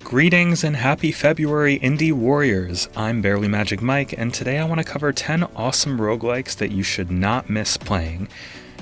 Greetings and happy February, Indie Warriors! I'm Barely Magic Mike, and today I want to cover 10 awesome roguelikes that you should not miss playing.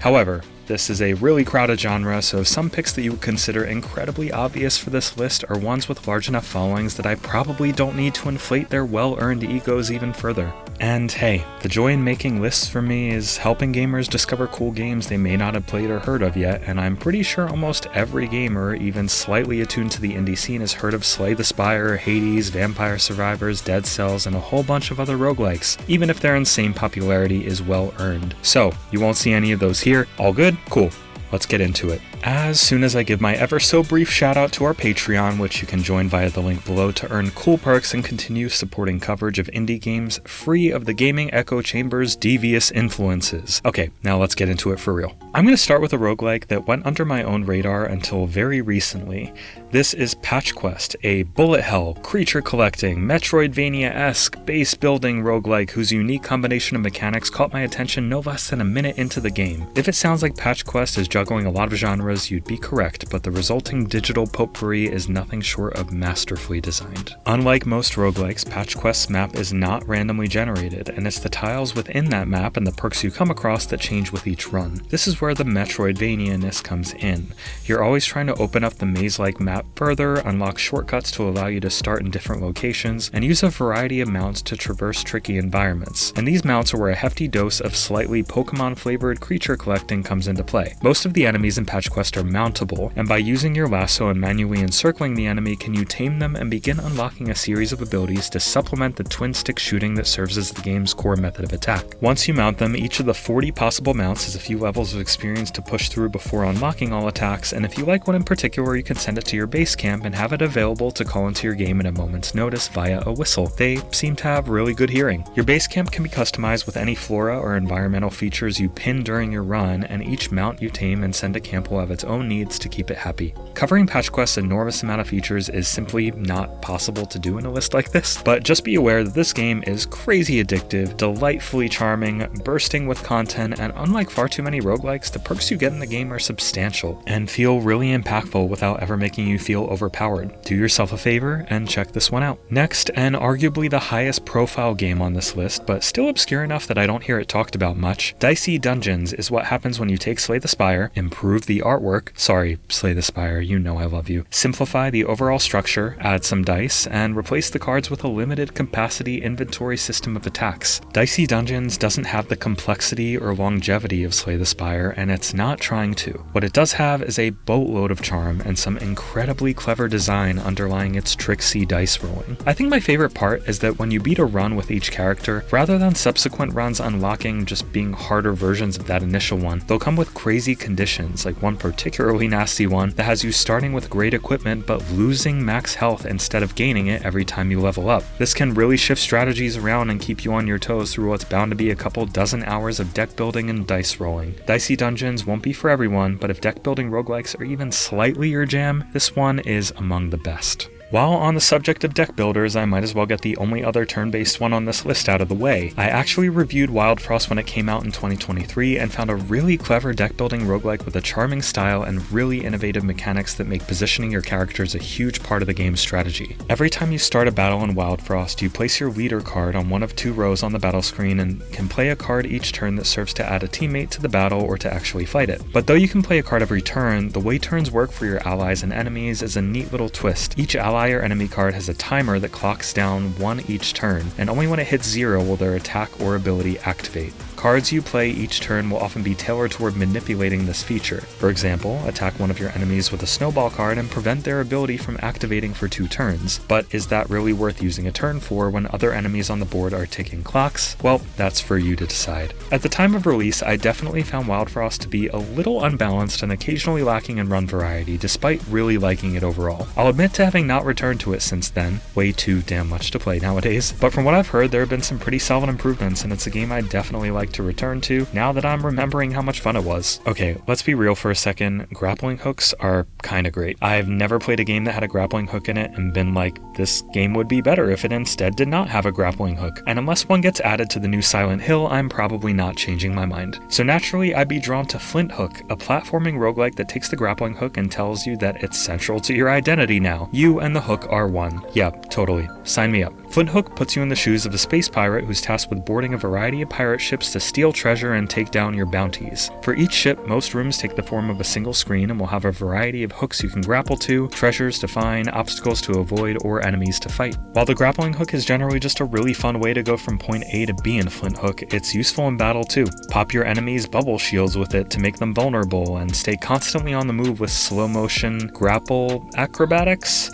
However, this is a really crowded genre, so some picks that you would consider incredibly obvious for this list are ones with large enough followings that I probably don't need to inflate their well-earned egos even further. And hey, the joy in making lists for me is helping gamers discover cool games they may not have played or heard of yet, and I'm pretty sure almost every gamer, even slightly attuned to the indie scene, has heard of Slay the Spire, Hades, Vampire Survivors, Dead Cells, and a whole bunch of other roguelikes, even if their insane popularity is well earned. So, you won't see any of those here. All good? Cool. Let's get into it. As soon as I give my ever so brief shout out to our Patreon, which you can join via the link below to earn cool perks and continue supporting coverage of indie games free of the gaming echo chamber's devious influences. Okay, now let's get into it for real. I'm going to start with a roguelike that went under my own radar until very recently. This is Patch Quest, a bullet hell, creature collecting, Metroidvania-esque, base building roguelike whose unique combination of mechanics caught my attention no less than a minute into the game. If it sounds like Patch Quest is juggling a lot of genres, you'd be correct, but the resulting digital potpourri is nothing short of masterfully designed. Unlike most roguelikes, Patch Quest's map is not randomly generated, and it's the tiles within that map and the perks you come across that change with each run. This is where the Metroidvania-ness comes in. You're always trying to open up the maze-like map further, unlock shortcuts to allow you to start in different locations, and use a variety of mounts to traverse tricky environments. And these mounts are where a hefty dose of slightly Pokemon-flavored creature collecting comes into play. Most of the enemies in Patch Quest are mountable, and by using your lasso and manually encircling the enemy can you tame them and begin unlocking a series of abilities to supplement the twin stick shooting that serves as the game's core method of attack. Once you mount them, each of the 40 possible mounts has a few levels of experience to push through before unlocking all attacks, and if you like one in particular, you can send it to your base camp and have it available to call into your game at a moment's notice via a whistle. They seem to have really good hearing. Your base camp can be customized with any flora or environmental features you pin during your run, and each mount you tame and send to camp will have its own needs to keep it happy. Covering Patch Quest's enormous amount of features is simply not possible to do in a list like this, but just be aware that this game is crazy addictive, delightfully charming, bursting with content, and unlike far too many roguelikes, the perks you get in the game are substantial and feel really impactful without ever making you feel overpowered. Do yourself a favor and check this one out. Next, and arguably the highest profile game on this list, but still obscure enough that I don't hear it talked about much, Dicey Dungeons is what happens when you take Slay the Spire, improve the artwork, sorry, Slay the Spire, you know I love you, simplify the overall structure, add some dice, and replace the cards with a limited capacity inventory system of attacks. Dicey Dungeons doesn't have the complexity or longevity of Slay the Spire, and it's not trying to. What it does have is a boatload of charm and some incredibly clever design underlying its tricksy dice rolling. I think my favorite part is that when you beat a run with each character, rather than subsequent runs unlocking just being harder versions of that initial one, they'll come with crazy conditions, like one particularly nasty one that has you starting with great equipment but losing max health instead of gaining it every time you level up. This can really shift strategies around and keep you on your toes through what's bound to be a couple dozen hours of deck building and dice rolling. Dicey Dungeons won't be for everyone, but if deck building roguelikes are even slightly your jam, this one is among the best. While on the subject of deck builders, I might as well get the only other turn-based one on this list out of the way. I actually reviewed Wildfrost when it came out in 2023 and found a really clever deck-building roguelike with a charming style and really innovative mechanics that make positioning your characters a huge part of the game's strategy. Every time you start a battle in Wildfrost, you place your leader card on one of two rows on the battle screen and can play a card each turn that serves to add a teammate to the battle or to actually fight it. But though you can play a card every turn, the way turns work for your allies and enemies is a neat little twist. Each ally or enemy card has a timer that clocks down 1 each turn, and only when it hits 0 will their attack or ability activate. Cards you play each turn will often be tailored toward manipulating this feature. For example, attack one of your enemies with a snowball card and prevent their ability from activating for 2 turns. But is that really worth using a turn for when other enemies on the board are ticking clocks? Well, that's for you to decide. At the time of release, I definitely found Wildfrost to be a little unbalanced and occasionally lacking in run variety, despite really liking it overall. I'll admit to having not returned to it since then, way too damn much to play nowadays, but from what I've heard, there have been some pretty solid improvements, and it's a game I definitely like to return to now that I'm remembering how much fun it was. Okay, let's be real for a second. Grappling hooks are kinda great. I've never played a game that had a grappling hook in it and been like, this game would be better if it instead did not have a grappling hook. And unless one gets added to the new Silent Hill, I'm probably not changing my mind. So naturally, I'd be drawn to Flinthook, a platforming roguelike that takes the grappling hook and tells you that it's central to your identity now. You and the hook are one. Yeah, totally. Sign me up. Flinthook puts you in the shoes of a space pirate who's tasked with boarding a variety of pirate ships to steal treasure and take down your bounties. For each ship, most rooms take the form of a single screen and will have a variety of hooks you can grapple to, treasures to find, obstacles to avoid, or enemies to fight. While the grappling hook is generally just a really fun way to go from point A to B in Flinthook, it's useful in battle too. Pop your enemies' bubble shields with it to make them vulnerable, and stay constantly on the move with slow motion grapple acrobatics?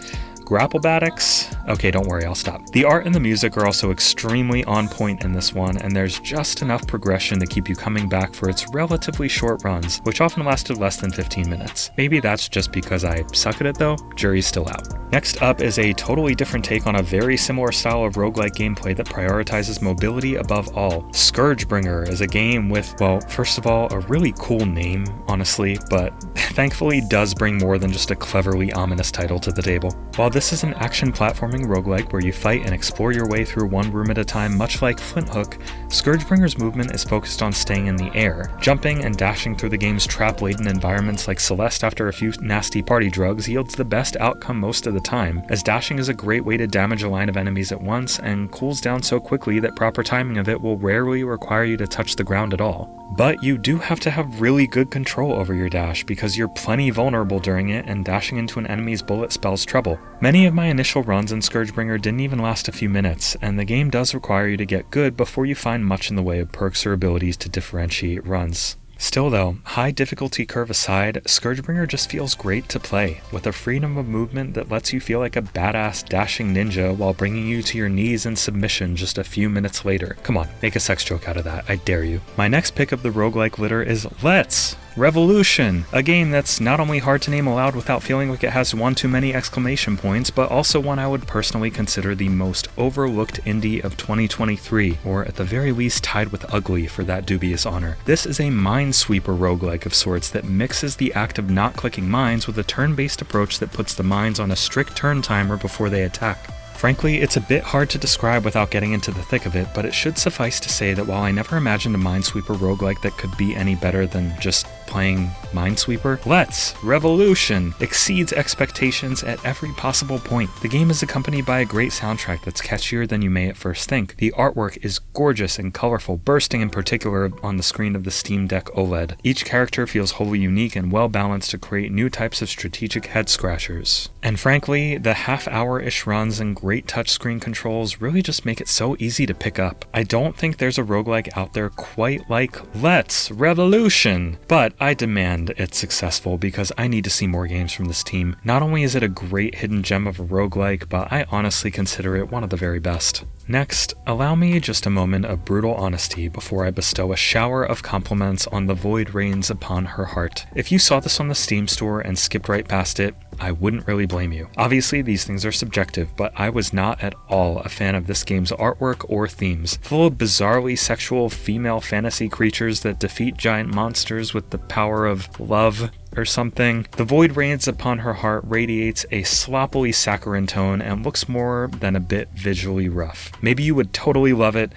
Grapplebatics? Okay, don't worry, I'll stop. The art and the music are also extremely on point in this one, and there's just enough progression to keep you coming back for its relatively short runs, which often lasted less than 15 minutes. Maybe that's just because I suck at it though, jury's still out. Next up is a totally different take on a very similar style of roguelike gameplay that prioritizes mobility above all. ScourgeBringer is a game with, well, first of all, a really cool name, honestly, but thankfully does bring more than just a cleverly ominous title to the table. While this is an action platforming roguelike where you fight and explore your way through one room at a time, much like Flinthook, ScourgeBringer's movement is focused on staying in the air. Jumping and dashing through the game's trap-laden environments like Celeste after a few nasty party drugs yields the best outcome most of the time, as dashing is a great way to damage a line of enemies at once and cools down so quickly that proper timing of it will rarely require you to touch the ground at all. But you do have to have really good control over your dash because you're plenty vulnerable during it, and dashing into an enemy's bullet spells trouble. Many of my initial runs in ScourgeBringer didn't even last a few minutes, and the game does require you to get good before you find much in the way of perks or abilities to differentiate runs. Still though, high difficulty curve aside, ScourgeBringer just feels great to play, with a freedom of movement that lets you feel like a badass dashing ninja while bringing you to your knees in submission just a few minutes later. Come on, make a sex joke out of that, I dare you. My next pick of the roguelike litter is Let's Revolution, a game that's not only hard to name aloud without feeling like it has one too many exclamation points, but also one I would personally consider the most overlooked indie of 2023, or at the very least tied with Ugly for that dubious honor. This is a minesweeper roguelike of sorts that mixes the act of not clicking mines with a turn-based approach that puts the mines on a strict turn timer before they attack. Frankly, it's a bit hard to describe without getting into the thick of it, but it should suffice to say that while I never imagined a Minesweeper roguelike that could be any better than just playing Minesweeper, Let's Revolution exceeds expectations at every possible point. The game is accompanied by a great soundtrack that's catchier than you may at first think. The artwork is gorgeous and colorful, bursting in particular on the screen of the Steam Deck OLED. Each character feels wholly unique and well balanced to create new types of strategic head-scratchers. And frankly, the half-hour-ish runs and great touchscreen controls really just make it so easy to pick up. I don't think there's a roguelike out there quite like Let's Revolution, but I demand it's successful because I need to see more games from this team. Not only is it a great hidden gem of a roguelike, but I honestly consider it one of the very best. Next, allow me just a moment of brutal honesty before I bestow a shower of compliments on The Void Reigns Upon Her Heart. If you saw this on the Steam store and skipped right past it, I wouldn't really blame you. Obviously, these things are subjective, but I was not at all a fan of this game's artwork or themes. Full of bizarrely sexual female fantasy creatures that defeat giant monsters with the power of love or something, The Void Reigns Upon Her Heart radiates a sloppily saccharine tone and looks more than a bit visually rough. Maybe you would totally love it,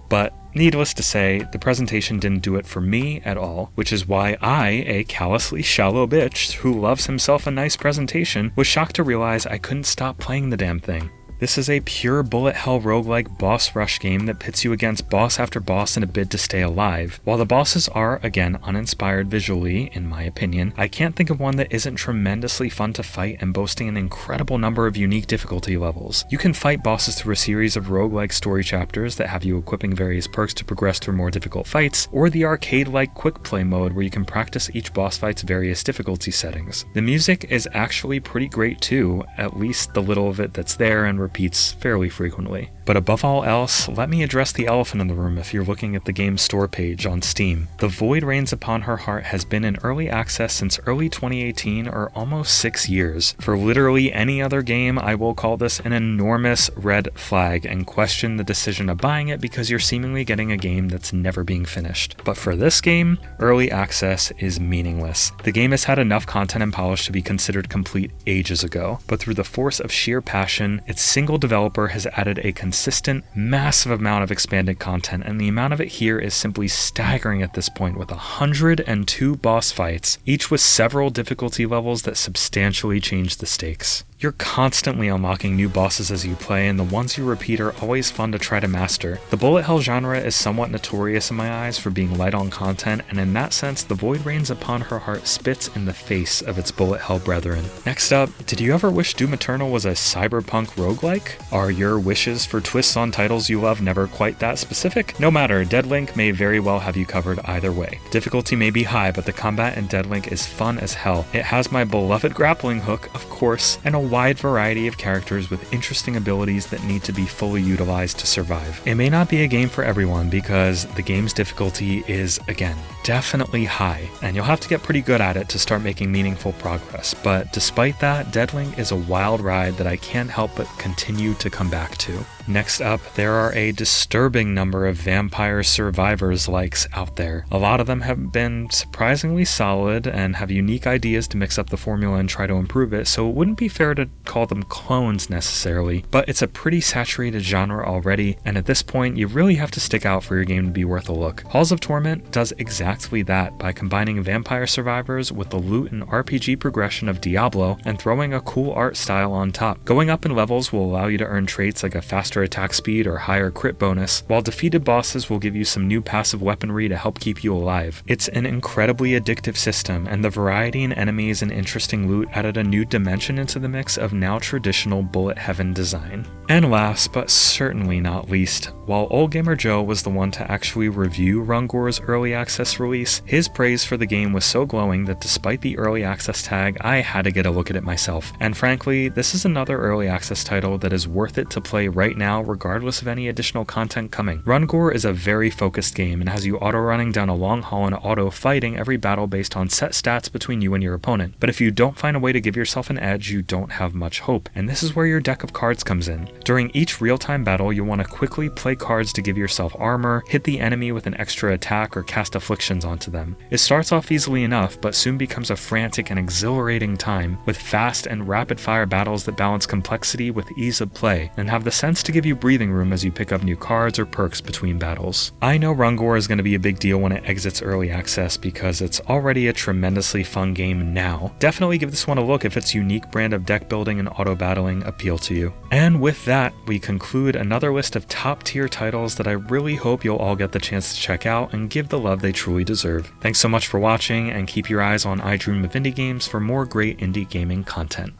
but needless to say, the presentation didn't do it for me at all, which is why I, a callously shallow bitch who loves himself a nice presentation, was shocked to realize I couldn't stop playing the damn thing. This is a pure bullet hell roguelike boss rush game that pits you against boss after boss in a bid to stay alive. While the bosses are, again, uninspired visually, in my opinion, I can't think of one that isn't tremendously fun to fight and boasting an incredible number of unique difficulty levels. You can fight bosses through a series of roguelike story chapters that have you equipping various perks to progress through more difficult fights, or the arcade-like quick play mode where you can practice each boss fight's various difficulty settings. The music is actually pretty great too, at least the little of it that's there and repeats fairly frequently. But above all else, let me address the elephant in the room if you're looking at the game's store page on Steam. The Void Rains Upon Her Heart has been in early access since early 2018, or almost 6 years. For literally any other game, I will call this an enormous red flag and question the decision of buying it because you're seemingly getting a game that's never being finished. But for this game, early access is meaningless. The game has had enough content and polish to be considered complete ages ago, but through the force of sheer passion, its single developer has added a consistent, massive amount of expanded content, and the amount of it here is simply staggering at this point, with 102 boss fights, each with several difficulty levels that substantially change the stakes. You're constantly unlocking new bosses as you play, and the ones you repeat are always fun to try to master. The bullet hell genre is somewhat notorious in my eyes for being light on content, and in that sense, The Void Rains Upon Her Heart spits in the face of its bullet hell brethren. Next up, did you ever wish Doom Eternal was a cyberpunk roguelike? Are your wishes for twists on titles you love never quite that specific? No matter, Deadlink may very well have you covered either way. Difficulty may be high, but the combat in Deadlink is fun as hell. It has my beloved grappling hook, of course, and a wide variety of characters with interesting abilities that need to be fully utilized to survive. It may not be a game for everyone because the game's difficulty is, again, definitely high, and you'll have to get pretty good at it to start making meaningful progress, but despite that, Deadlink is a wild ride that I can't help but continue to come back to. Next up, there are a disturbing number of Vampire Survivors likes out there. A lot of them have been surprisingly solid and have unique ideas to mix up the formula and try to improve it, so it wouldn't be fair to call them clones necessarily, but it's a pretty saturated genre already, and at this point, you really have to stick out for your game to be worth a look. Halls of Torment does exactly that by combining Vampire Survivors with the loot and RPG progression of Diablo and throwing a cool art style on top. Going up in levels will allow you to earn traits like a faster attack speed or higher crit bonus, while defeated bosses will give you some new passive weaponry to help keep you alive. It's an incredibly addictive system, and the variety in enemies and interesting loot added a new dimension into the mix of now traditional bullet heaven design. And last, but certainly not least, while Old Gamer Joe was the one to actually review Rungor's early access release, his praise for the game was so glowing that despite the early access tag, I had to get a look at it myself. And frankly, this is another early access title that is worth it to play right now regardless of any additional content coming. Rungor is a very focused game and has you auto-running down a long hall and auto-fighting every battle based on set stats between you and your opponent. But if you don't find a way to give yourself an edge, you don't have much hope, and this is where your deck of cards comes in. During each real-time battle, you'll want to quickly play cards to give yourself armor, hit the enemy with an extra attack, or cast afflictions onto them. It starts off easily enough, but soon becomes a frantic and exhilarating time, with fast and rapid-fire battles that balance complexity with ease of play, and have the sense to give you breathing room as you pick up new cards or perks between battles. I know Rungor is going to be a big deal when it exits early access because it's already a tremendously fun game now. Definitely give this one a look if its unique brand of deck building and auto battling appeal to you. And with that, we conclude another list of top tier titles that I really hope you'll all get the chance to check out and give the love they truly deserve. Thanks so much for watching, and keep your eyes on I Dream of Indie Games for more great indie gaming content.